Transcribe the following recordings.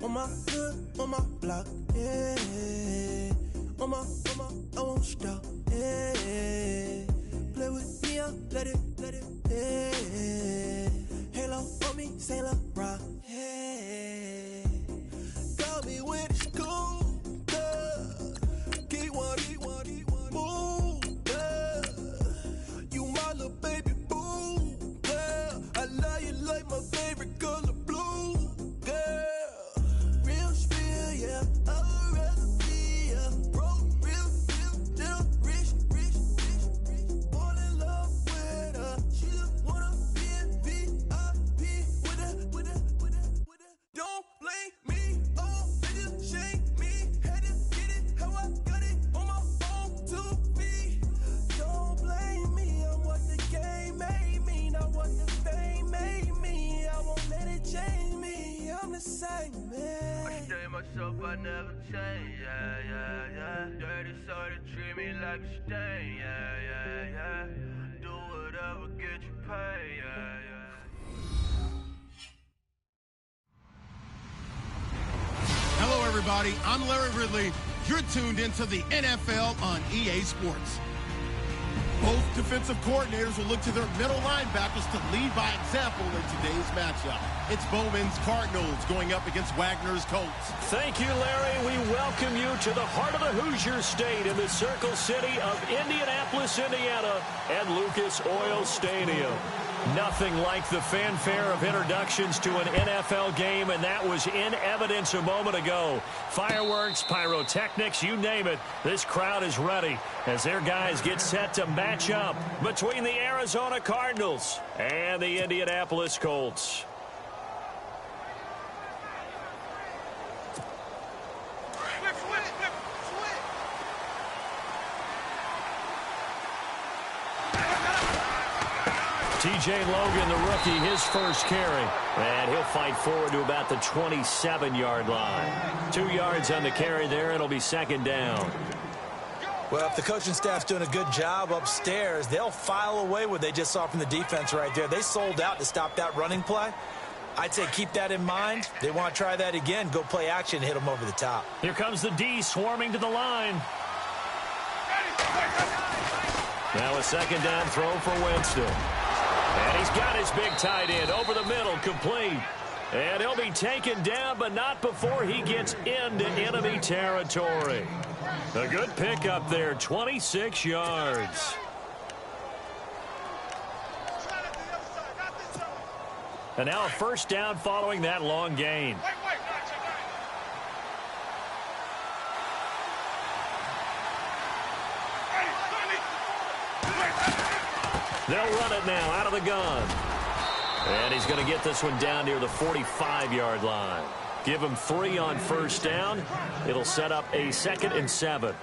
On my hood, on my block, yeah. On my, I won't stop, yeah. Play with me, let it, yeah. Halo on me, Saint Laurent, yeah. Got me when it's cool, yeah. Keep one, move, yeah. You my little baby boo, yeah. I love you like my favorite color blue, yeah. Real spill, yeah. I'd rather be a broke, real, still rich. Fall in love with her. She just wanna be in VIP with her. Don't blame me, oh, niggas shame me. Had to get it how I got it on my own 2 feet. Don't blame me, I'm what the game made me, not what the fame made me. I won't let it change me, I'm the same man. I stay myself, I never change, yeah. Dirty soda, treat me like a stain, yeah. Do whatever, get you paid, yeah. Hello, everybody. I'm Larry Ridley. You're tuned into the NFL on EA Sports. Both defensive coordinators will look to their middle linebackers to lead by example in today's matchup. It's Bowman's Cardinals going up against Wagner's Colts. Thank you, Larry. We welcome you to the heart of the Hoosier State in the Circle City of Indianapolis, Indiana, and Lucas Oil Stadium. Nothing like the fanfare of introductions to an NFL game, and that was in evidence a moment ago. Fireworks, pyrotechnics, you name it. This crowd is ready as their guys get set to match up between the Arizona Cardinals and the Indianapolis Colts. TJ Logan, the rookie, his first carry. And he'll fight forward to about the 27-yard line. 2 yards on the carry there. It'll be second down. Well, if the coaching staff's doing a good job upstairs, they'll file away what they just saw from the defense right there. They sold out to stop that running play. I'd say keep that in mind. They want to try that again. Go play action, hit them over the top. Here comes the D swarming to the line. Now a second down throw for Winston. And he's got his big tight end over the middle, complete. And he'll be taken down, but not before he gets into enemy territory. A good pickup there, 26 yards. And now a first down following that long gain. They'll run it now out of the gun. And he's going to get this one down near the 45-yard line. Give him 3 on first down. It'll set up a 2nd and 7.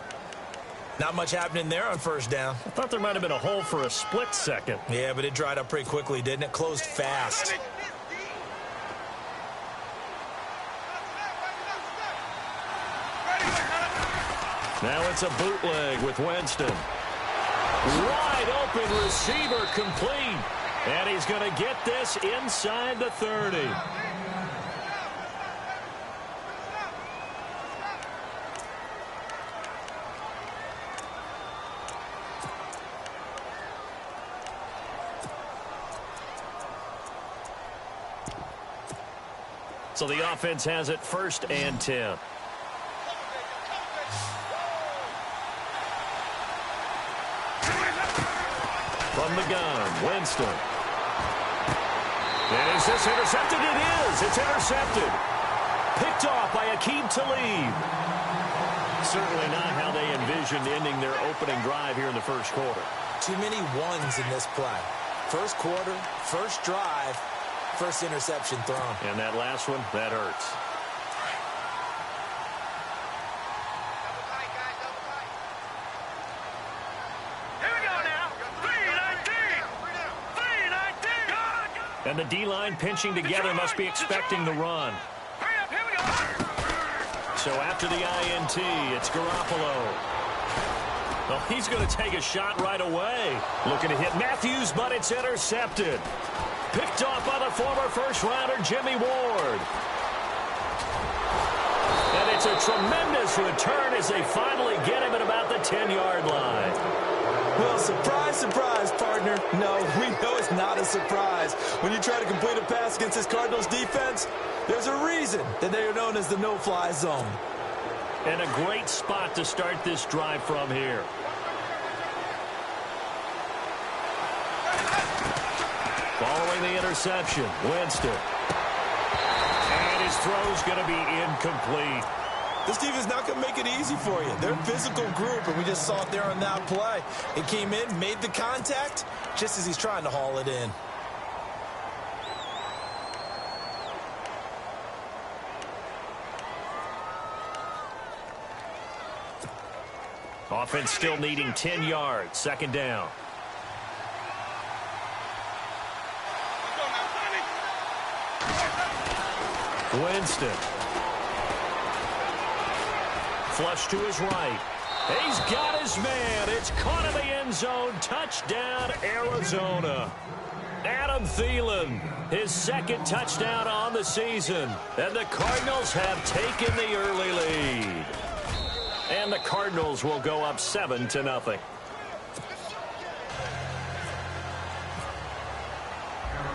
Not much happening there on first down. I thought there might have been a hole for a split second. Yeah, but it dried up pretty quickly, didn't it? Closed fast. Now it's a bootleg with Winston. Wide open receiver complete. And he's going to get this inside the 30. So the offense has it 1st and 10. From the gun, Winston. And is this intercepted? It is. It's intercepted. Picked off by Aqib Talib. Certainly not how they envisioned ending their opening drive here in the first quarter. Too many ones in this play. First quarter, first drive, first interception thrown. And that last one, that hurts. And the D-line pinching together must be expecting the run. So after the INT, it's Garoppolo. Well, he's going to take a shot right away. Looking to hit Matthews, but it's intercepted. Picked off by the former first-rounder, Jimmy Ward. It's a tremendous return as they finally get him at about the 10-yard line. Well, surprise, surprise, partner. No, we know it's not a surprise. When you try to complete a pass against this Cardinals defense, there's a reason that they are known as the no-fly zone. And a great spot to start this drive from here. Following the interception, Winston. And his throw's going to be incomplete. This team is not going to make it easy for you. They're a physical group, and we just saw it there on that play. It came in, made the contact, just as he's trying to haul it in. Offense still needing 10 yards. Second down. Winston. Flush to his right. He's got his man. It's caught in the end zone. Touchdown, Arizona. Adam Thielen, his second touchdown on the season. And the Cardinals have taken the early lead. And the Cardinals will go up 7-0.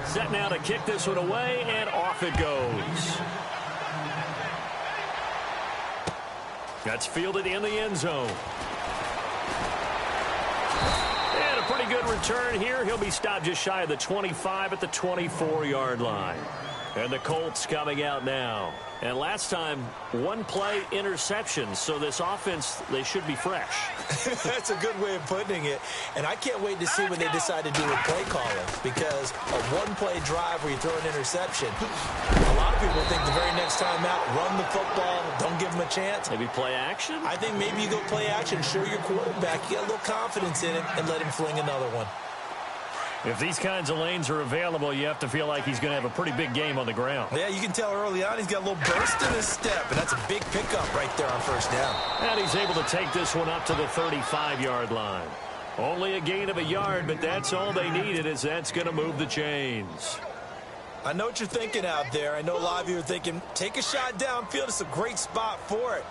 Set now to kick this one away, and off it goes. That's fielded in the end zone. And a pretty good return here. He'll be stopped just shy of the 25 at the 24-yard line. And the Colts coming out now. And last time, one play interception. So this offense, they should be fresh. That's a good way of putting it. And I can't wait to see what they decide to do with play calling. Because a one-play drive where you throw an interception, a lot of people think the very next time out, run the football, don't give them a chance. Maybe play action? I think maybe you go play action, show your quarterback, you get a little confidence in him, and let him fling another one. If these kinds of lanes are available, you have to feel like he's going to have a pretty big game on the ground. Yeah, you can tell early on he's got a little burst in his step, and that's a big pickup right there on first down. And he's able to take this one up to the 35-yard line. Only a gain of a yard, but that's all they needed, as that's going to move the chains. I know what you're thinking out there. I know a lot of you are thinking, take a shot downfield. It's a great spot for it.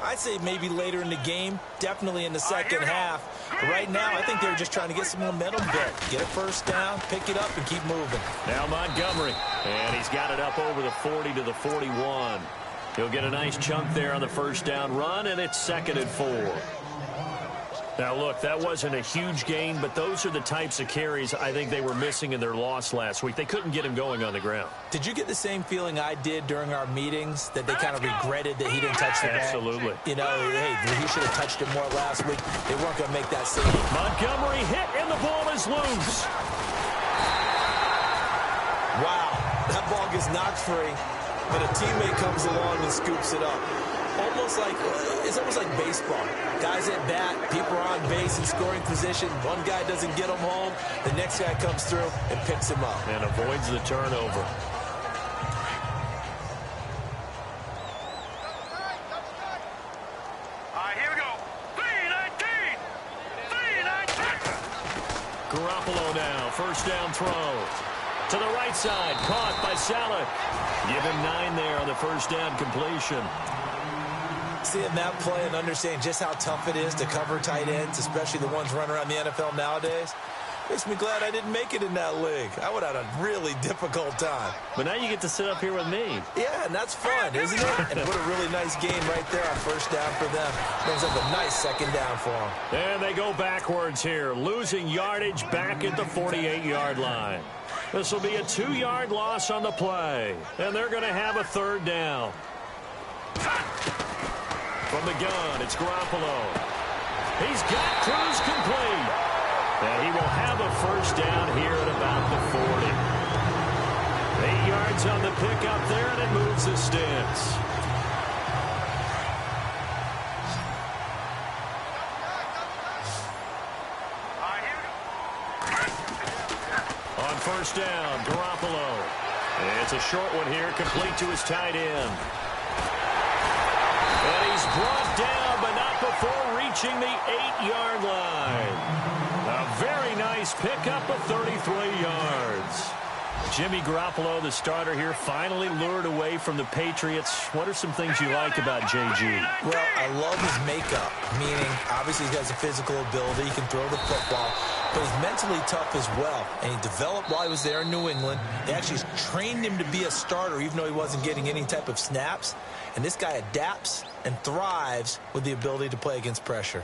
I'd say maybe later in the game, definitely in the second half. But right now, I think they're just trying to get some momentum built. Get a first down, pick it up, and keep moving. Now Montgomery, and he's got it up over the 40 to the 41. He'll get a nice chunk there on the first down run, and it's 2nd and 4. Now, look, that wasn't a huge gain, but those are the types of carries I think they were missing in their loss last week. They couldn't get him going on the ground. Did you get the same feeling I did during our meetings, that they kind of regretted that he didn't touch the ball? Absolutely. You know, hey, he should have touched it more last week. They weren't going to make that save. Montgomery hit, and the ball is loose. Wow, that ball gets knocked free, but a teammate comes along and scoops it up. It's almost like baseball. Guys at bat, people are on base in scoring position. One guy doesn't get him home. The next guy comes through and picks him up. And avoids the turnover. Here we go. 3-19. Garoppolo now, first down throw. To the right side, caught by Salah. Give him 9 there on the first down completion. Seeing that play and understanding just how tough it is to cover tight ends, especially the ones running around the NFL nowadays, makes me glad I didn't make it in that league. I would have had a really difficult time. But now you get to sit up here with me. Yeah, and that's fun, isn't it? And what a really nice game right there on first down for them. Brings up a nice second down for them. And they go backwards here, losing yardage back at the 48-yard line. This will be a 2-yard loss on the play, and they're going to have a third down. From the gun, it's Garoppolo. He's got Cruz complete. And he will have a first down here at about the 40. 8 yards on the pickup there, and it moves the sticks. On first down, Garoppolo. It's a short one here, complete to his tight end. And he's brought down, but not before reaching the 8-yard line. A very nice pickup of 33 yards. Jimmy Garoppolo, the starter here, finally lured away from the Patriots. What are some things you like about JG? Well, I love his makeup, meaning obviously he has a physical ability. He can throw the football, but he's mentally tough as well. And he developed while he was there in New England. They actually trained him to be a starter, even though he wasn't getting any type of snaps. And this guy adapts and thrives with the ability to play against pressure.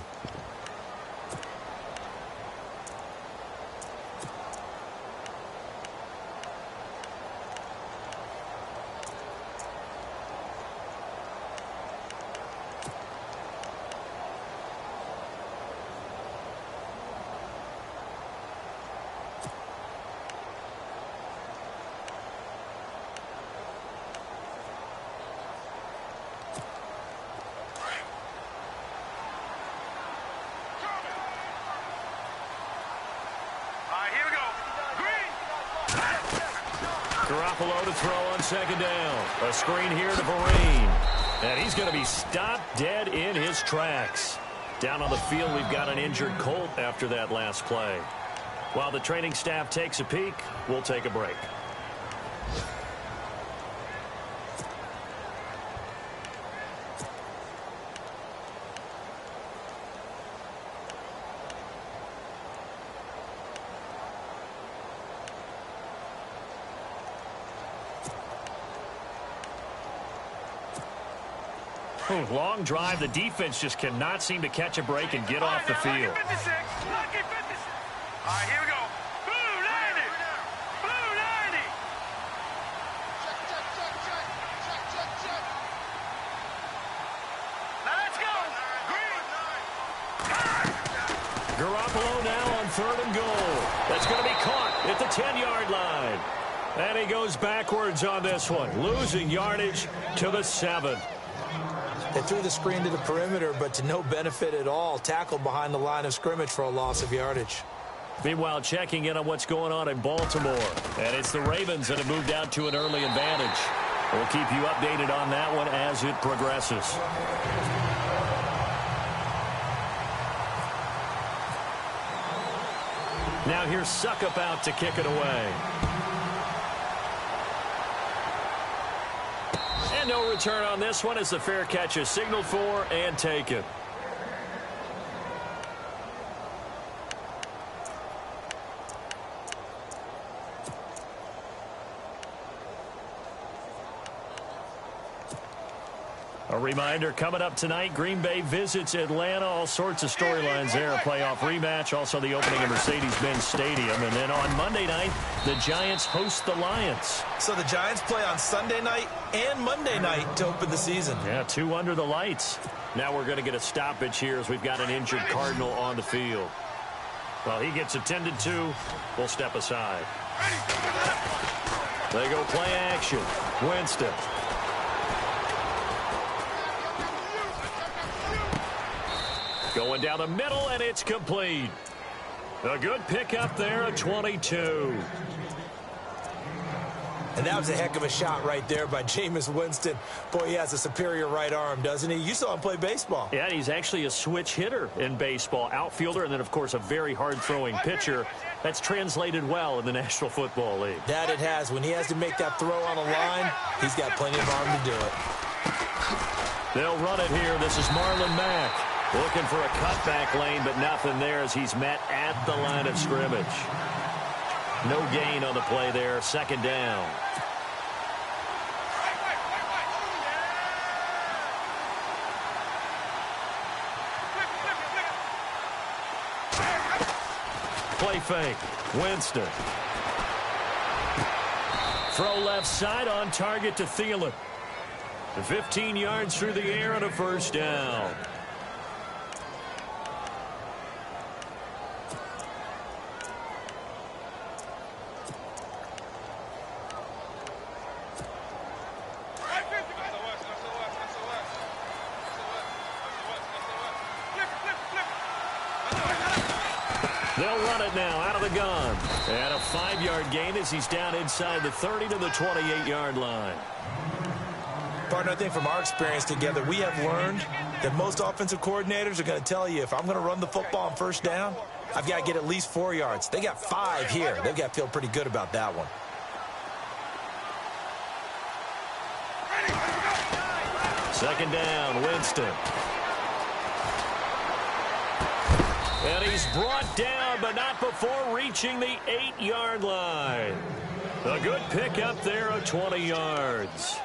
Garoppolo to throw on second down. A screen here to Vereen. And he's going to be stopped dead in his tracks. Down on the field, we've got an injured Colt after that last play. While the training staff takes a peek, we'll take a break. Long drive. The defense just cannot seem to catch a break and get off the field. All right, here we go. Blue 90. Blue 90. Now let's go. Green. Garoppolo now on 3rd and goal. That's going to be caught at the 10-yard line. And he goes backwards on this one, losing yardage to the 7. They threw the screen to the perimeter, but to no benefit at all. Tackled behind the line of scrimmage for a loss of yardage. Meanwhile, checking in on what's going on in Baltimore. And it's the Ravens that have moved out to an early advantage. We'll keep you updated on that one as it progresses. Now here's Suckup out to kick it away. And no return on this one as the fair catch is signaled for and taken. A reminder, coming up tonight, Green Bay visits Atlanta. All sorts of storylines there. A playoff rematch, also the opening of Mercedes-Benz Stadium. And then on Monday night, the Giants host the Lions. So the Giants play on Sunday night and Monday night to open the season. Yeah, 2 under the lights. Now we're going to get a stoppage here as we've got an injured Cardinal on the field. Well, he gets attended to. We'll step aside. They go play action. Winston. Going down the middle, and it's complete. A good pickup there at 22. And that was a heck of a shot right there by Jameis Winston. Boy, he has a superior right arm, doesn't he? You saw him play baseball. Yeah, he's actually a switch hitter in baseball. Outfielder, and then, of course, a very hard-throwing pitcher. That's translated well in the National Football League. That it has. When he has to make that throw on a line, he's got plenty of arm to do it. They'll run it here. This is Marlon Mack. Looking for a cutback lane, but nothing there as he's met at the line of scrimmage. No gain on the play there. Second down. Play fake. Winston. Throw left side on target to Thielen. 15 yards through the air and a first down. They'll run it now out of the gun. And a 5-yard gain as he's down inside the 30 to the 28-yard line. Partner, I think from our experience together, we have learned that most offensive coordinators are going to tell you, if I'm going to run the football on first down, I've got to get at least 4 yards. They got 5 here. They've got to feel pretty good about that one. Second down, Winston. And he's brought down, but not before reaching the 8-yard line. A good pickup there of 20 yards.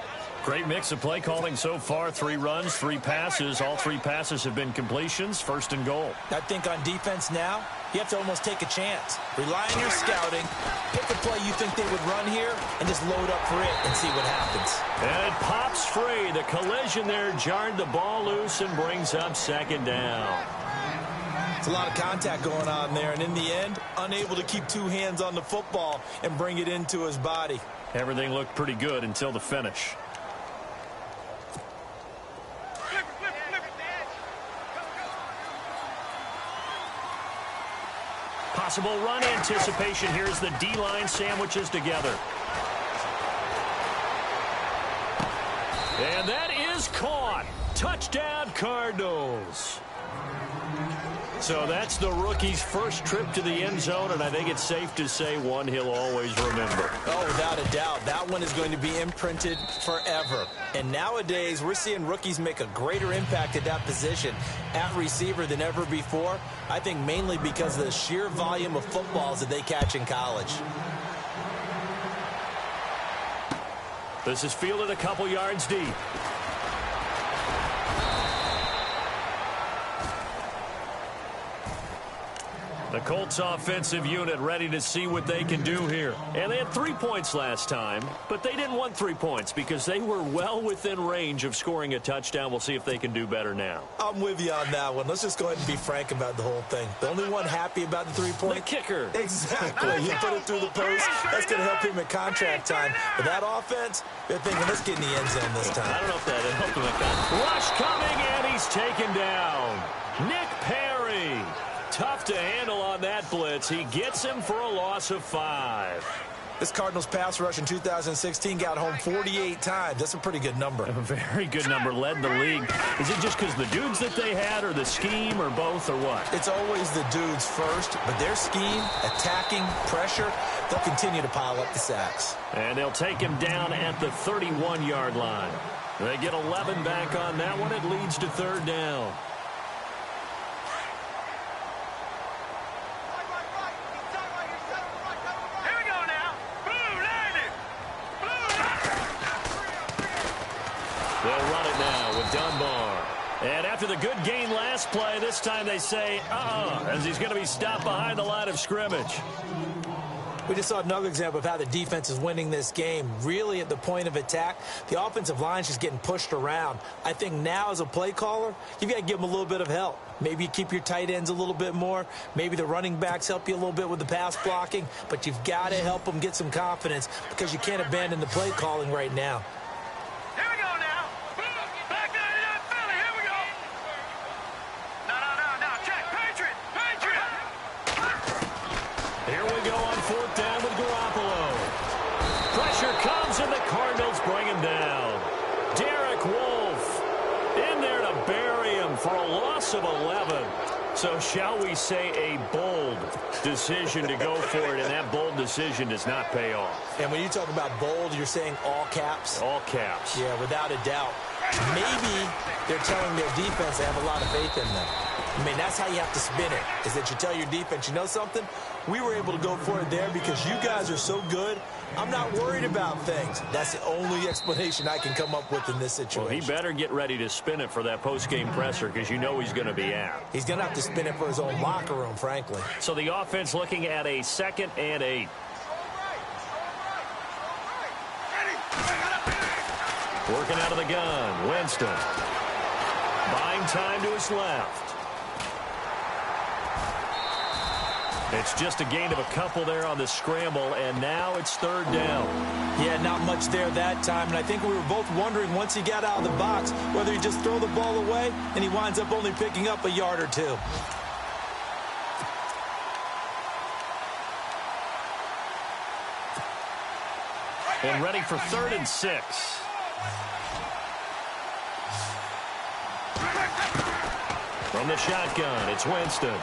Great mix of play calling so far. 3 runs, 3 passes. All 3 passes have been completions. First and goal. I think on defense now, you have to almost take a chance. Rely on your scouting. Pick the play you think they would run here and just load up for it and see what happens. And it pops free. The collision there jarred the ball loose and brings up second down. It's a lot of contact going on there, and in the end, unable to keep 2 hands on the football and bring it into his body. Everything looked pretty good until the finish. Possible run anticipation. Here's the D-line sandwiches together. And that is caught. Touchdown, Cardinals. So that's the rookie's first trip to the end zone, and I think it's safe to say one he'll always remember. Oh, without a doubt. That one is going to be imprinted forever. And nowadays, we're seeing rookies make a greater impact at that position at receiver than ever before. I think mainly because of the sheer volume of footballs that they catch in college. This is fielded a couple yards deep. The Colts offensive unit ready to see what they can do here. And they had 3 points last time, but they didn't want 3 points because they were well within range of scoring a touchdown. We'll see if they can do better now. I'm with you on that one. Let's just go ahead and be frank about the whole thing. The only one happy about the 3-point? The kicker. Exactly. He put it through the post. That's going to help him at contract time. But that offense, they're thinking, let's get in the end zone this time. I don't know if that helped him at contract. Rush coming, and he's taken down. Nick Perry. Tough to handle on that blitz. He gets him for a loss of 5. This Cardinals pass rush in 2016 got home 48 times. That's a pretty good number. A very good number. Led the league. Is it just because the dudes that they had or the scheme or both or what? It's always the dudes first, but their scheme, attacking, pressure, they'll continue to pile up the sacks. And they'll take him down at the 31-yard line. They get 11 back on that one. It leads to 3rd down. They'll run it now with Dunbar. And after the good gain last play, this time they say, as he's going to be stopped behind the line of scrimmage. We just saw another example of how the defense is winning this game. Really at the point of attack, the offensive line's just getting pushed around. I think now as a play caller, you've got to give them a little bit of help. Maybe you keep your tight ends a little bit more. Maybe the running backs help you a little bit with the pass blocking. But you've got to help them get some confidence because you can't abandon the play calling right now. And the Cardinals bring him down. Derek Wolfe in there to bury him for a loss of 11. So shall we say a bold decision to go for it, and that bold decision does not pay off. And when you talk about bold, you're saying all caps? All caps. Yeah, without a doubt. Maybe they're telling their defense they have a lot of faith in them. I mean, that's how you have to spin it, is that you tell your defense, you know something? We were able to go for it there because you guys are so good. I'm not worried about things. That's the only explanation I can come up with in this situation. Well, he better get ready to spin it for that post-game presser because you know he's going to be out. He's going to have to spin it for his own locker room, frankly. So the offense looking at a 2nd and 8. Working out of the gun, Winston. Buying time to his left. It's just a gain of a couple there on the scramble, and now it's 3rd down. Yeah, not much there that time, and I think we were both wondering once he got out of the box whether he'd just throw the ball away, and he winds up only picking up a yard or 2. And ready for 3rd and 6. From the shotgun, it's Winston.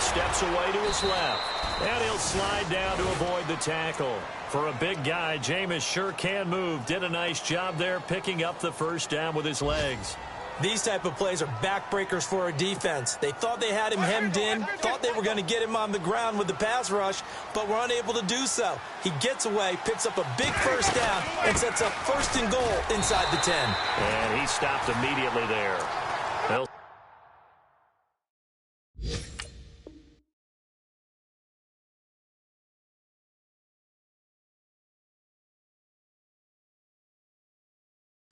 steps away to his left. And he'll slide down to avoid the tackle. For a big guy, Jameis sure can move. Did a nice job there picking up the first down with his legs. These type of plays are backbreakers for a defense. They thought they had him hemmed in, thought they were going to get him on the ground with the pass rush, but were unable to do so. He gets away, picks up a big first down, and sets up 1st and goal inside the 10. And he stopped immediately there. They'll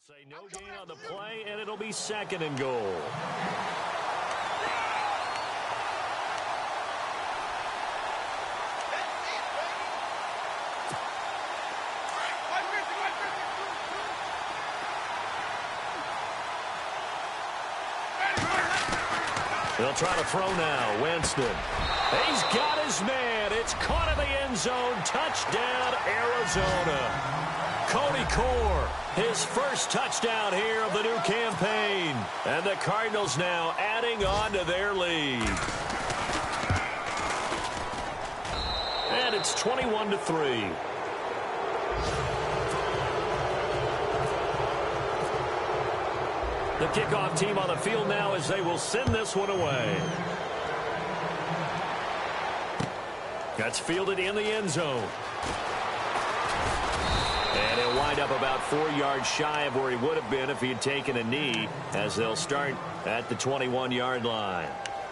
say no gain on the play, and it'll be 2nd and goal. They'll try to throw now. Winston. He's got his man. It's caught in the end zone. Touchdown, Arizona. Cody Core, his first touchdown here of the new campaign. And the Cardinals now adding on to their lead. And it's 21-3. The kickoff team on the field now as they will send this one away. That's fielded in the end zone. And he'll wind up about 4 yards shy of where he would have been if he had taken a knee, as they'll start at the 21-yard line.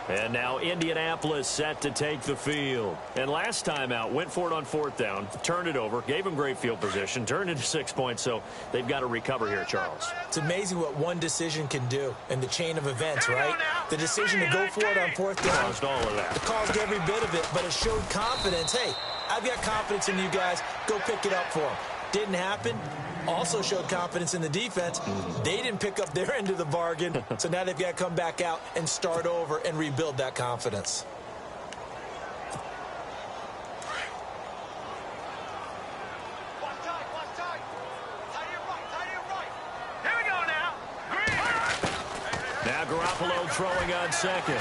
And now Indianapolis set to take the field. And last time out, went for it on 4th down, turned it over, gave him great field position, turned into 6 points, so they've got to recover here, Charles. It's amazing what one decision can do in the chain of events, right? The decision to go for it on 4th down. Caused all of that. It caused every bit of it, but it showed confidence. Hey, I've got confidence in you guys. Go pick it up for them. Didn't happen. Also showed confidence in the defense. They didn't pick up their end of the bargain, so now they've got to come back out and start over and rebuild that confidence. Here we go now. Now Garoppolo throwing on 2nd.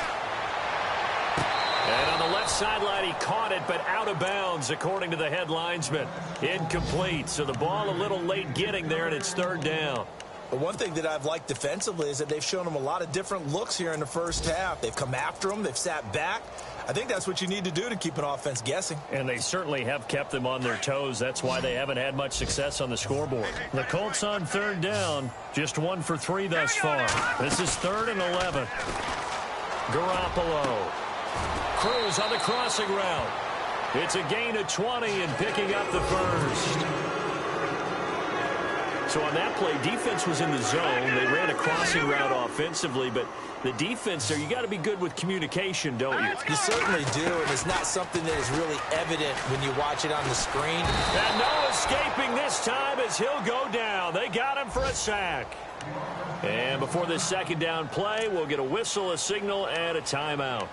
And on the left sideline, he caught it, but out of bounds, according to the head linesman. Incomplete, so the ball a little late getting there, and it's 3rd down. But one thing that I've liked defensively is that they've shown them a lot of different looks here in the first half. They've come after them. They've sat back. I think that's what you need to do to keep an offense guessing. And they certainly have kept them on their toes. That's why they haven't had much success on the scoreboard. The Colts on 3rd down, just 1 for 3 thus far. This is 3rd and 11. Garoppolo. Cruz on the crossing route. It's a gain of 20 and picking up the first. So on that play, defense was in the zone. They ran a crossing route offensively, but the defense there, you got to be good with communication, don't you? You certainly do, and it's not something that is really evident when you watch it on the screen. And no escaping this time as he'll go down. They got him for a sack. And before this 2nd down play, we'll get a whistle, a signal, and a timeout,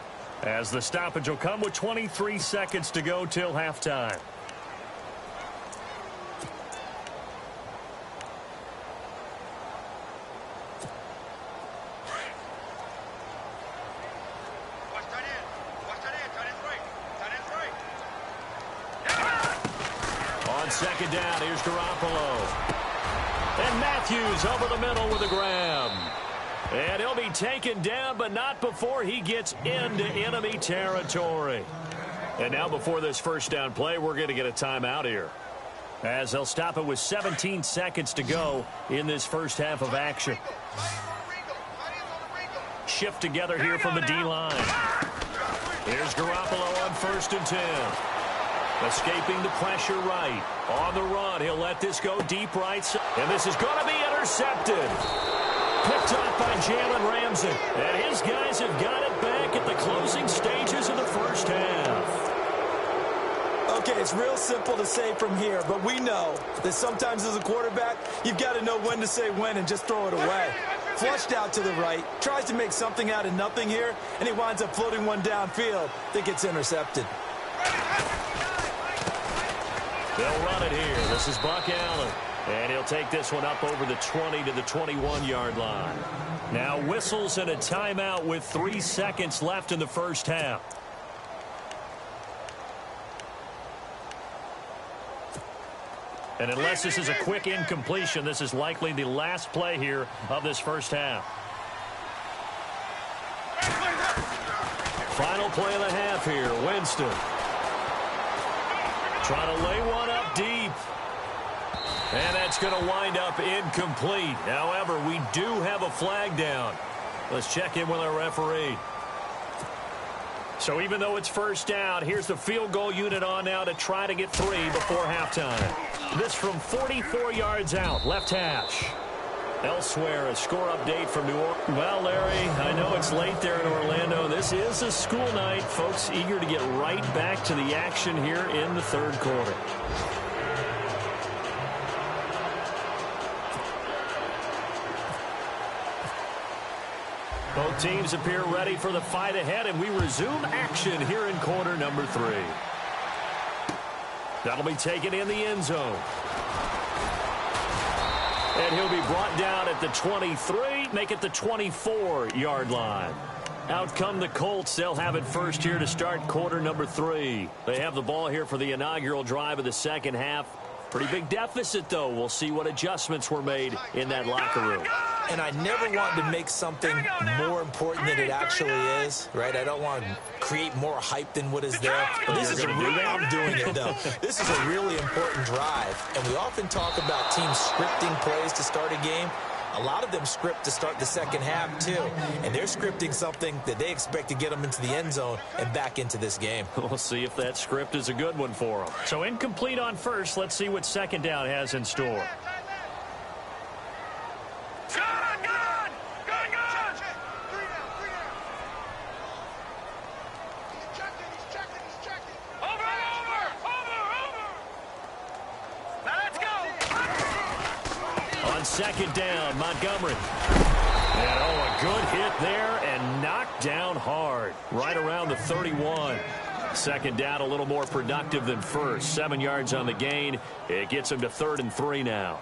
as the stoppage will come with 23 seconds to go till halftime. On 2nd down, here's Garoppolo. And Matthews over the middle with a grab. And he'll be taken down, but not before he gets into enemy territory. And now before this 1st down play, we're going to get a timeout here, as they'll stop it with 17 seconds to go in this first half of action. Shift together here from the D-line. Here's Garoppolo on 1st and 10. Escaping the pressure right. On the run, he'll let this go deep right side. And this is going to be intercepted. Picked up by Jalen Ramsey. And his guys have got it back at the closing stages of the first half. Okay, it's real simple to say from here, but we know that sometimes as a quarterback, you've got to know when to say when and just throw it away. Flushed out to the right, tries to make something out of nothing here, and he winds up floating one downfield that gets intercepted. They'll run it here. This is Buck Allen. And he'll take this one up over the 20 to the 21-yard line. Now whistles and a timeout with 3 seconds left in the first half. And unless this is a quick incompletion, this is likely the last play here of this first half. Final play of the half here. Winston trying to lay one up deep. And that's going to wind up incomplete. However, we do have a flag down. Let's check in with our referee. So even though it's first down, here's the field goal unit on now to try to get 3 before halftime. This from 44 yards out, left hash. Elsewhere, a score update from New Orleans. Well, Larry, I know it's late there in Orlando. This is a school night. Folks eager to get right back to the action here in the third quarter. Both teams appear ready for the fight ahead, and we resume action here in quarter number 3. That'll be taken in the end zone. And he'll be brought down at the 23, make it the 24-yard line. Out come the Colts. They'll have it first here to start quarter number 3. They have the ball here for the inaugural drive of the second half. Pretty big deficit, though. We'll see what adjustments were made in that locker room. And I never want to make something more important than it actually is, right? I don't want to create more hype than what is there. But this is I'm doing it, though. This is a really important drive. And we often talk about teams scripting plays to start a game. A lot of them script to start the second half, too. And they're scripting something that they expect to get them into the end zone and back into this game. We'll see if that script is a good one for them. So incomplete on first. Let's see what second down has in store. Second down, Montgomery. And a good hit there and knocked down hard. Right around the 31. Second down a little more productive than first. 7 yards on the gain. It gets him to 3rd and 3 now.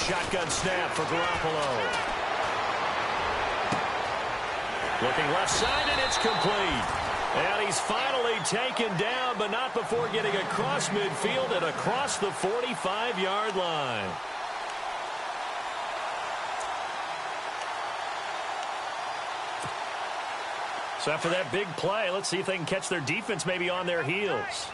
Shotgun snap for Garoppolo. Looking left side, and it's complete. And he's finally taken down, but not before getting across midfield and across the 45-yard line. So after that big play, let's see if they can catch their defense maybe on their heels.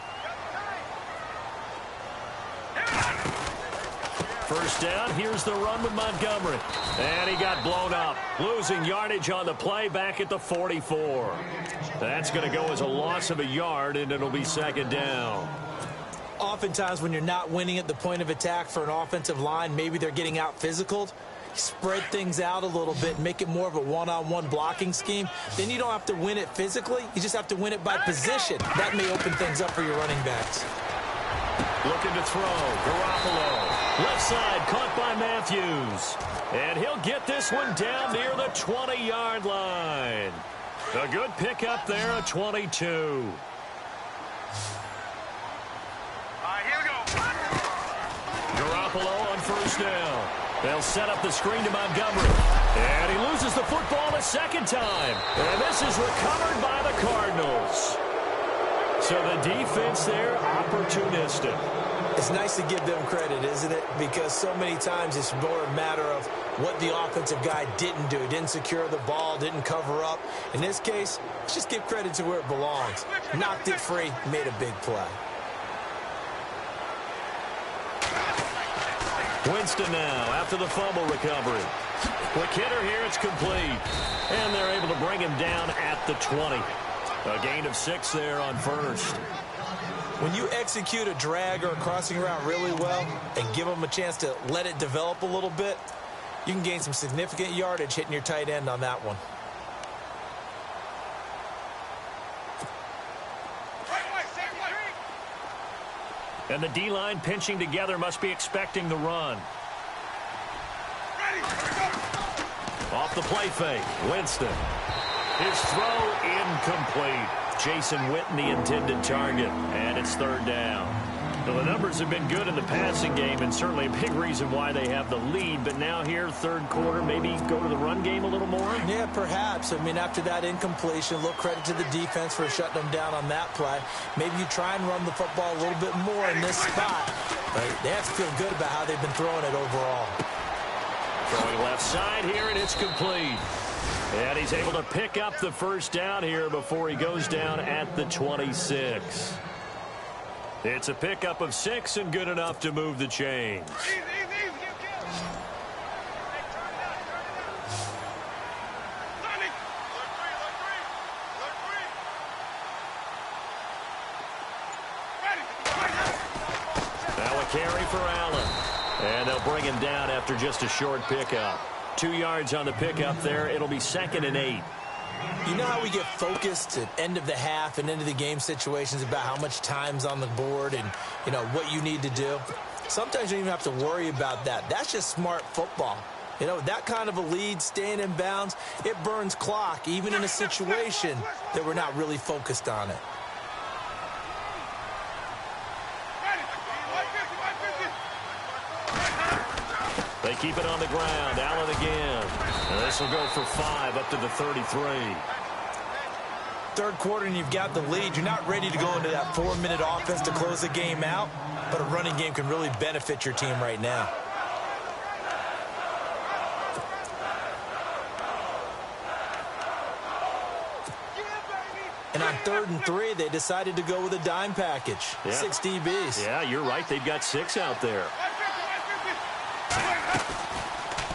First down, here's the run with Montgomery. And he got blown up. Losing yardage on the play back at the 44. That's going to go as a loss of a yard, and it'll be second down. Oftentimes when you're not winning at the point of attack for an offensive line, maybe they're getting out physical. Spread things out a little bit, make it more of a one-on-one blocking scheme. Then you don't have to win it physically. You just have to win it by position. That may open things up for your running backs. Looking to throw. Garoppolo. Left side, caught by Matthews. And he'll get this one down near the 20-yard line. A good pickup there, a 22. All right, here we go. Garoppolo on first down. They'll set up the screen to Montgomery. And he loses the football a second time. And this is recovered by the Cardinals. So the defense there, opportunistic. It's nice to give them credit, isn't it? Because so many times it's more a matter of what the offensive guy didn't do. Didn't secure the ball, didn't cover up. In this case, let's just give credit to where it belongs. Knocked it free, made a big play. Winston now after the fumble recovery. Quick hitter here, it's complete. And they're able to bring him down at the 20. A gain of 6 there on first. When you execute a drag or a crossing route really well and give them a chance to let it develop a little bit, you can gain some significant yardage hitting your tight end on that one. And the D-line pinching together must be expecting the run. Off the play fake, Winston. His throw incomplete. Jason Witten, the intended target, and it's third down. Well, the numbers have been good in the passing game, and certainly a big reason why they have the lead. But now here, third quarter, maybe go to the run game a little more? Yeah, perhaps. I mean, after that incompletion, a little credit to the defense for shutting them down on that play. Maybe you try and run the football a little bit more in this spot. But they have to feel good about how they've been throwing it overall. Throwing left side here, and it's complete. And he's able to pick up the first down here before he goes down at the 26. It's a pickup of 6 and good enough to move the chains. Now a carry for Allen. And they'll bring him down after just a short pickup. 2 yards on the pickup there. It'll be 2nd and 8. You know how we get focused at end of the half and into the game situations about how much time's on the board and, you know, what you need to do? Sometimes you don't even have to worry about that. That's just smart football. You know, that kind of a lead, staying in bounds, it burns clock, even in a situation that we're not really focused on it. They keep it on the ground. Allen again. And this will go for 5 up to the 33. Third quarter and you've got the lead. You're not ready to go into that 4-minute offense to close the game out, but a running game can really benefit your team right now. And on 3rd and 3, they decided to go with a dime package. Yeah. 6 DBs. Yeah, you're right. They've got 6 out there.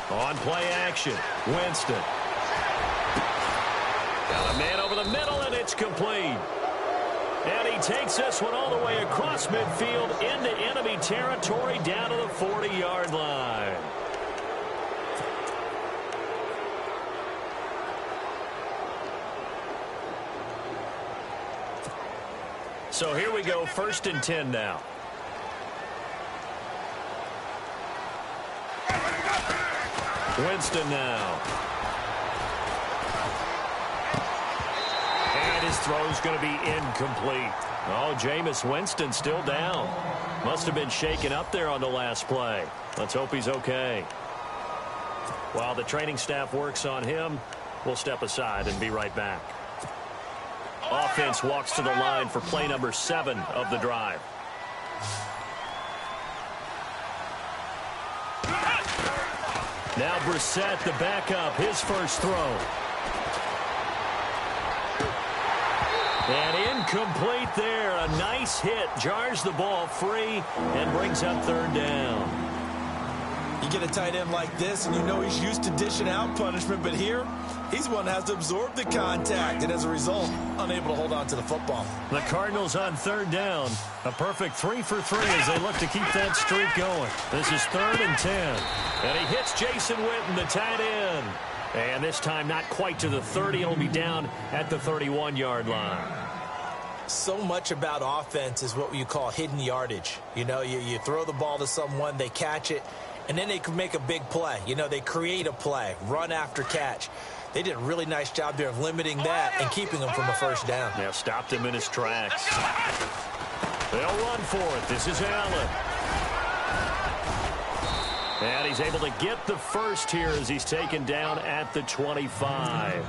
On play action, Winston. Got a man over the middle, and it's complete. And he takes this one all the way across midfield into enemy territory down to the 40-yard line. So here we go, 1st and 10 now. Winston now. And his throw's going to be incomplete. Oh, Jameis Winston still down. Must have been shaken up there on the last play. Let's hope he's okay. While the training staff works on him, we'll step aside and be right back. Offense walks to the line for play number 7 of the drive. Now Brissett, the backup, his first throw. And incomplete there. A nice hit. Jars the ball free and brings up 3rd down. You get a tight end like this, and you know he's used to dishing out punishment, but here, he's one that has to absorb the contact, and as a result, unable to hold on to the football. The Cardinals on 3rd down. A perfect 3 for 3 as they look to keep that streak going. This is 3rd and 10. And he hits Jason Witten, the tight end. And this time not quite to the 30. It'll be down at the 31-yard line. So much about offense is what you call hidden yardage. You know, you throw the ball to someone, they catch it, and then they can make a big play. You know, they create a play, run after catch. They did a really nice job there of limiting that and keeping him from a first down. Yeah, stopped him in his tracks. They'll run for it. This is Allen. And he's able to get the first here as he's taken down at the 25.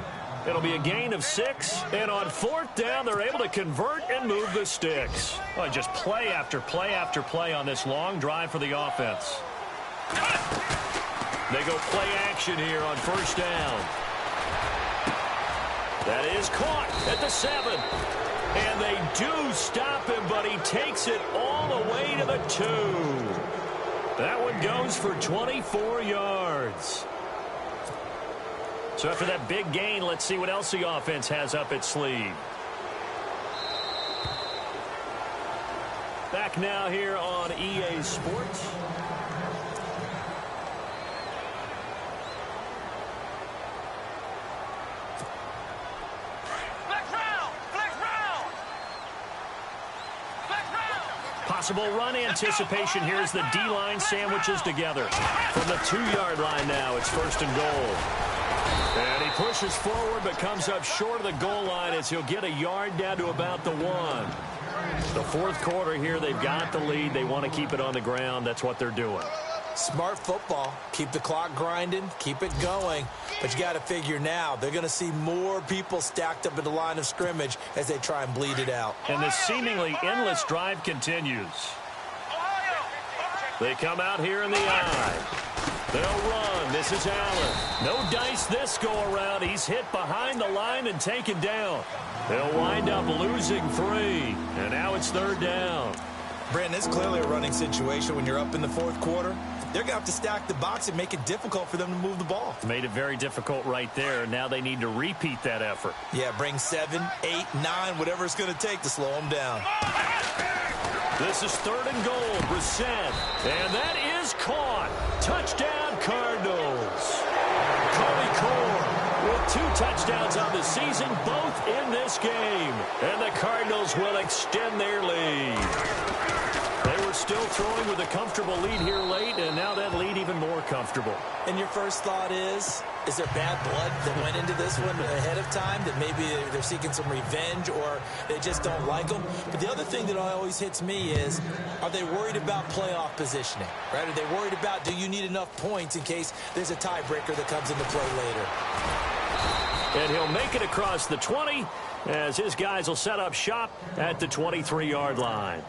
It'll be a gain of 6, and on 4th down, they're able to convert and move the sticks. Well, just play after play after play on this long drive for the offense. They go play action here on 1st down. That is caught at the 7. And they do stop him, but he takes it all the way to the 2. That one goes for 24 yards. So after that big gain, let's see what else the offense has up its sleeve. Back now here on EA Sports. Possible run anticipation here as the D-line sandwiches together. From the 2-yard line now, it's 1st and goal. And he pushes forward but comes up short of the goal line as he'll get a yard down to about the 1. The fourth quarter here, they've got the lead. They want to keep it on the ground. That's what they're doing. Smart football. Keep the clock grinding. Keep it going. But you got to figure now, they're going to see more people stacked up at the line of scrimmage as they try and bleed it out. And the seemingly endless drive continues. They come out here in the eye. They'll run. This is Allen. No dice this go-around. He's hit behind the line and taken down. They'll wind up losing 3. And now it's 3rd down. Brandon, it's clearly a running situation when you're up in the fourth quarter. They're going to have to stack the box and make it difficult for them to move the ball. Made it very difficult right there. Now they need to repeat that effort. Yeah, bring 7, 8, 9, whatever it's going to take to slow them down. This is 3rd and goal. Brissett. And that is caught. Touchdown, Cardinals. Cody Core with 2 touchdowns on the season, both in this game. And the Cardinals will extend their lead. They were still throwing with a comfortable lead here late, and now that lead even more comfortable. And your first thought is there bad blood that went into this one ahead of time, that maybe they're seeking some revenge or they just don't like them? But the other thing that always hits me is, are they worried about playoff positioning? Right? Are they worried about, do you need enough points in case there's a tiebreaker that comes into play later? And he'll make it across the 20 as his guys will set up shop at the 23-yard line.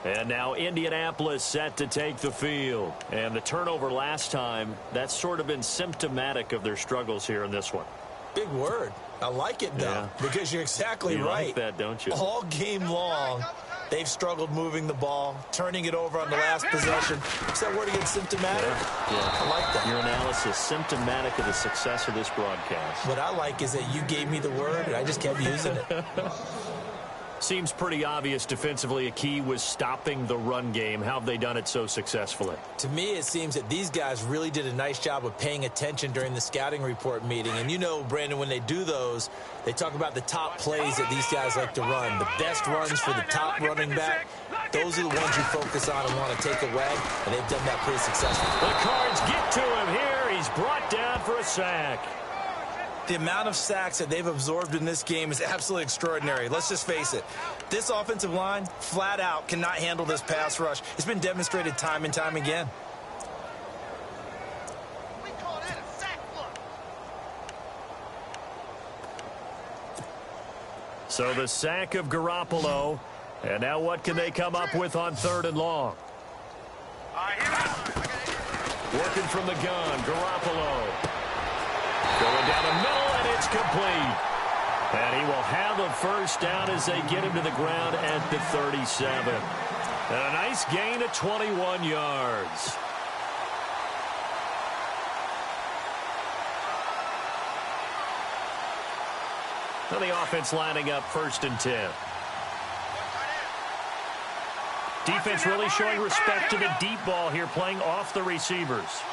And now Indianapolis set to take the field. And the turnover last time, that's sort of been symptomatic of their struggles here in this one. Big word. I like it, though, because you're exactly right. You like that, don't you? All game long, they've struggled moving the ball, turning it over on the last possession. Is that word again, symptomatic? Yeah. I like that. Your analysis, symptomatic of the success of this broadcast. What I like is that you gave me the word, and I just kept using it. Seems pretty obvious defensively a key was stopping the run game. How have they done it so successfully? To me, it seems that these guys really did a nice job of paying attention during the scouting report meeting. And you know, Brandon, when they do those, they talk about the top plays that these guys like to run. The best runs for the top running back, those are the ones you focus on and want to take away. And they've done that pretty successfully. The Cards get to him here. He's brought down for a sack. The amount of sacks that they've absorbed in this game is absolutely extraordinary. Let's just face it. This offensive line, flat out, cannot handle this pass rush. It's been demonstrated time and time again. We call that a sack block. So the sack of Garoppolo. And now what can they come up with on 3rd and long? Working from the gun, Garoppolo. Going down the middle, and it's complete. And he will have a first down as they get him to the ground at the 37. And a nice gain of 21 yards. Now the offense lining up 1st and 10. Defense really showing respect to the deep ball here, playing off the receivers.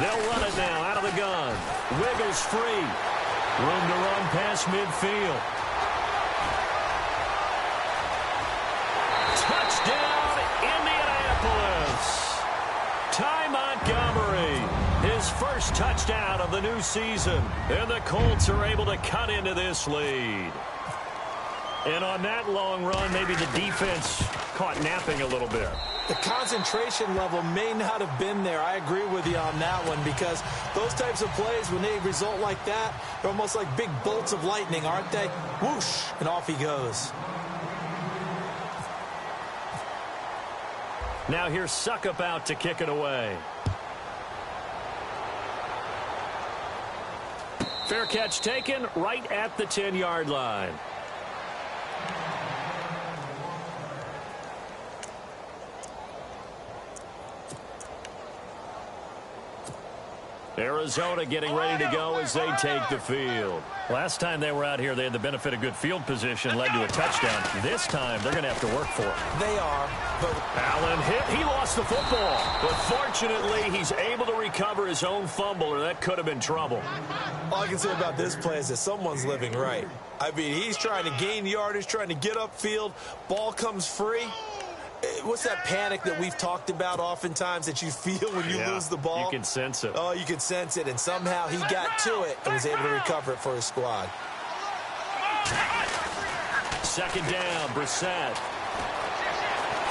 They'll run it now out of the gun. Wiggles free. Room to run past midfield. Touchdown, Indianapolis. Ty Montgomery, his first touchdown of the new season. And the Colts are able to cut into this lead. And on that long run, maybe the defense caught napping a little bit. The concentration level may not have been there. I agree with you on that one, because those types of plays, when they result like that, they're almost like big bolts of lightning, aren't they? Whoosh, and off he goes. Now here's Suckup out to kick it away. Fair catch taken right at the 10-yard line. Arizona getting ready to go as they take the field. Last time they were out here, they had the benefit of good field position, led to a touchdown. This time, they're going to have to work for it. They are, but Allen hit. He lost the football. But fortunately, he's able to recover his own fumble, or that could have been trouble. all I can say about this play is that someone's living right. I mean, he's trying to gain yardage, trying to get upfield. Ball comes free. what's that panic that we've talked about oftentimes that you feel when you lose the ball? You can sense it. Oh, you can sense it, and somehow he got to it and was able to recover it for his squad. Second down, Brissett.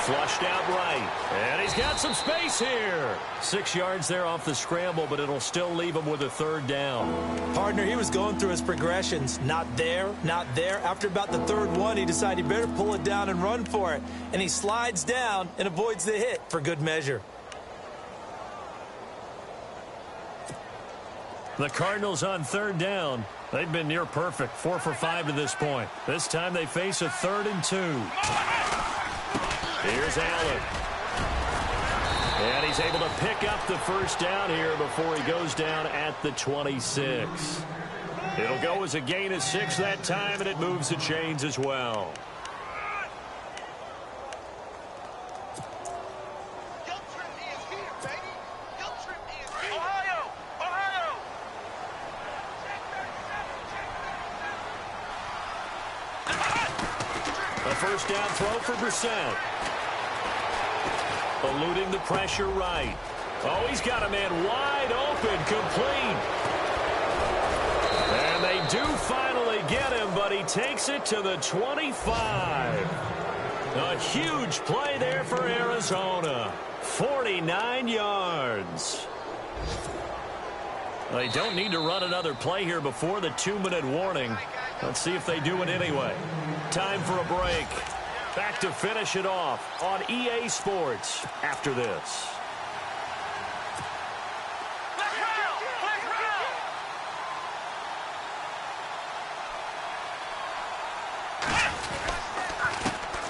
Flushed out right. And he's got some space here. 6 yards there off the scramble, but it'll still leave him with a third down. Partner, he was going through his progressions. Not there, not there. After about the third one, he decided he better pull it down and run for it. And he slides down and avoids the hit for good measure. The Cardinals on third down. They've been near perfect, 4 for 5 to this point. This time they face a 3rd and 2. Here's Allen. And he's able to pick up the first down here before he goes down at the 26. It'll go as a gain of 6 that time, and it moves the chains as well. A first down throw for Brissett. Eluding the pressure right. Oh, he's got a man wide open, complete. And they do finally get him, but he takes it to the 25. A huge play there for Arizona. 49 yards. They don't need to run another play here before the 2-minute warning. Let's see if they do it anyway. Time for a break. Back to finish it off on EA Sports after this.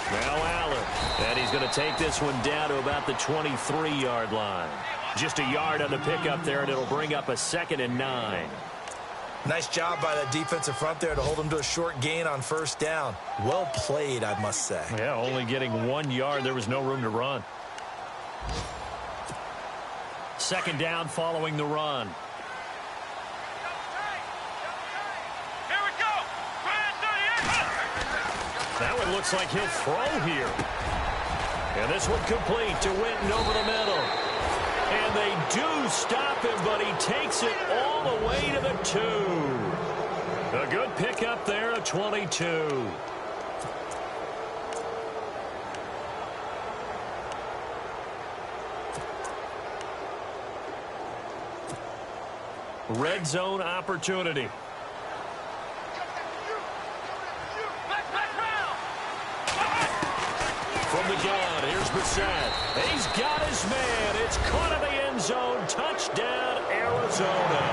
Now Allen. And he's going to take this one down to about the 23-yard line. Just a yard on the pickup there, and it'll bring up a 2nd and 9. Nice job by that defensive front there to hold him to a short gain on first down. Well played, I must say. Yeah, only getting 1 yard. There was no room to run. Second down following the run. Here we go. That one looks like he'll throw here. And this one complete to Winton over the middle. And they do stop him, but he takes it all the way to the 2. A good pickup there of 22. Red zone opportunity. From the gun, here's Brissett. He's got his man. It's caught in the end zone. Touchdown, Arizona.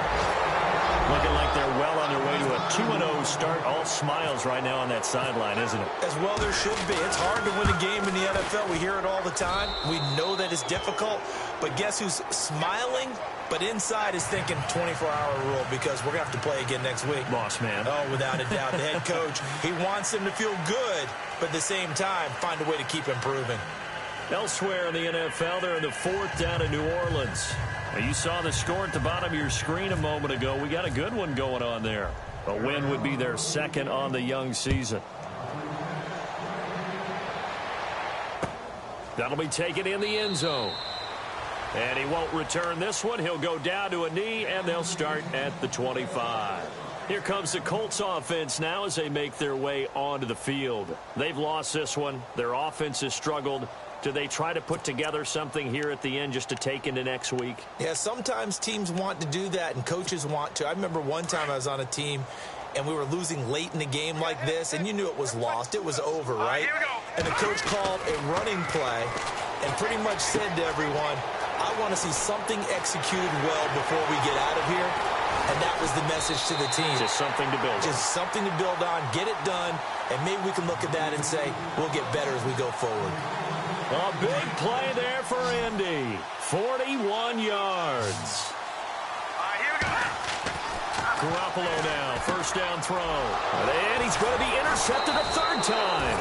Looking like they're well on their way to a 2-0 start. All smiles right now on that sideline, isn't it? As well there should be. It's hard to win a game in the NFL. We hear it all the time. We know that it's difficult. But guess who's smiling? But inside is thinking 24-hour rule because we're going to have to play again next week. Boss man. Oh, without a doubt. The head coach, he wants them to feel good, but at the same time, find a way to keep improving. Elsewhere in the NFL, they're in the 4th down in New Orleans. Now, you saw the score at the bottom of your screen a moment ago. We got a good one going on there. A win would be their 2nd on the young season. That'll be taken in the end zone. And he won't return this one. He'll go down to a knee, and they'll start at the 25. Here comes the Colts offense now as they make their way onto the field. They've lost this one. Their offense has struggled. Do they try to put together something here at the end just to take into next week? Yeah, sometimes teams want to do that, and coaches want to. I remember one time I was on a team, and we were losing late in a game like this, and you knew it was lost. It was over, right? And the coach called a running play and pretty much said to everyone, I want to see something executed well before we get out of here. And that was the message to the team. Just something to build on. Just something to build on, get it done, and maybe we can look at that and say, we'll get better as we go forward. A big play there for Indy. 41 yards. Here we go. Garoppolo now, first down throw. And he's going to be intercepted a 3rd time.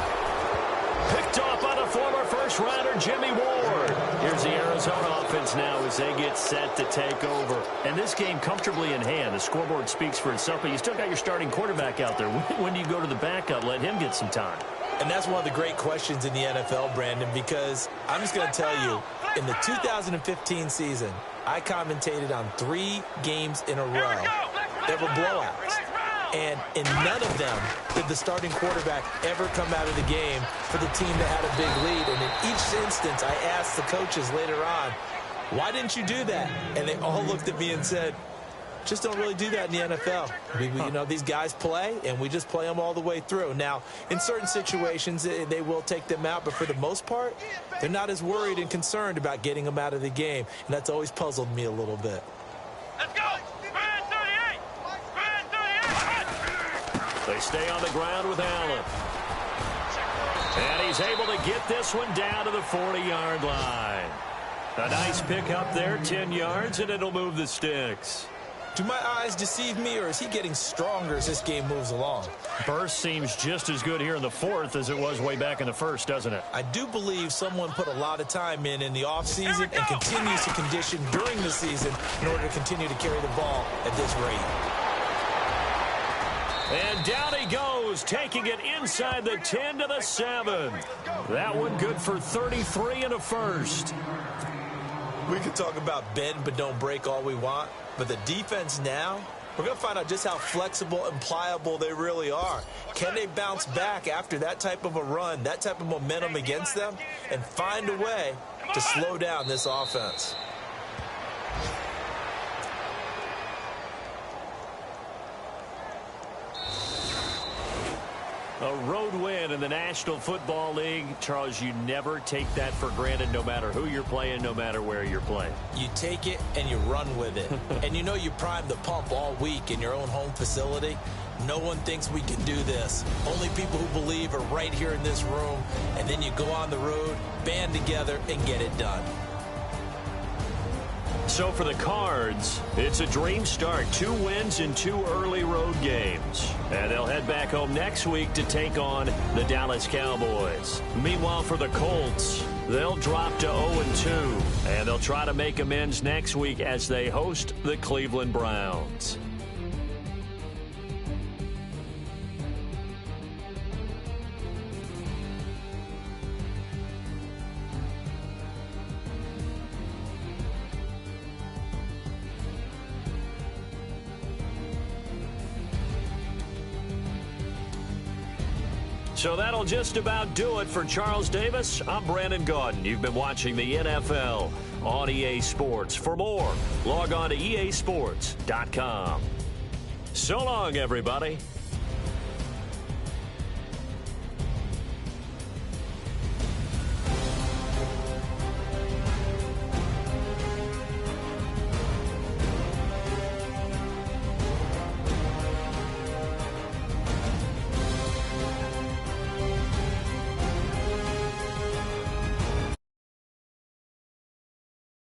Picked off by the former first-rounder Jimmy Ward. Here's the Arizona offense now as they get set to take over. And this game comfortably in hand. The scoreboard speaks for itself, but you still got your starting quarterback out there. When do you go to the backup? Let him get some time. And that's one of the great questions in the NFL, Brandon, because I'm just going to tell you, in the 2015 season, I commentated on 3 games in a row that were blowouts. And in none of them did the starting quarterback ever come out of the game for the team that had a big lead. And in each instance, I asked the coaches later on, why didn't you do that? And they all looked at me and said, just don't really do that in the NFL. You know, these guys play, and we just play them all the way through. Now, in certain situations, they will take them out, but for the most part, they're not as worried and concerned about getting them out of the game, and that's always puzzled me a little bit. Let's go. They stay on the ground with Allen. And he's able to get this one down to the 40-yard line. A nice pick up there, 10 yards, and it'll move the sticks. Do my eyes deceive me, or is he getting stronger as this game moves along? Burst seems just as good here in the 4th as it was way back in the 1st, doesn't it? I do believe someone put a lot of time in the offseason and continues to condition during the season in order to continue to carry the ball at this rate. And down he goes, taking it inside the 10 to the 7. That one good for 33 and a first. We could talk about bend but don't break all we want, but the defense now, we're going to find out just how flexible and pliable they really are. Can they bounce back after that type of a run, that type of momentum against them, and find a way to slow down this offense? A road win in the National Football League. Charles, you never take that for granted no matter who you're playing, no matter where you're playing. You take it and you run with it. And you know you primed the pump all week in your own home facility. No one thinks we can do this. Only people who believe are right here in this room. And then you go on the road, band together, and get it done. So for the Cards, it's a dream start. 2 wins in 2 early road games. And they'll head back home next week to take on the Dallas Cowboys. Meanwhile, for the Colts, they'll drop to 0-2. And they'll try to make amends next week as they host the Cleveland Browns. So that'll just about do it for Charles Davis. I'm Brandon Gaudin. You've been watching the NFL on EA Sports. For more, log on to easports.com. So long, everybody.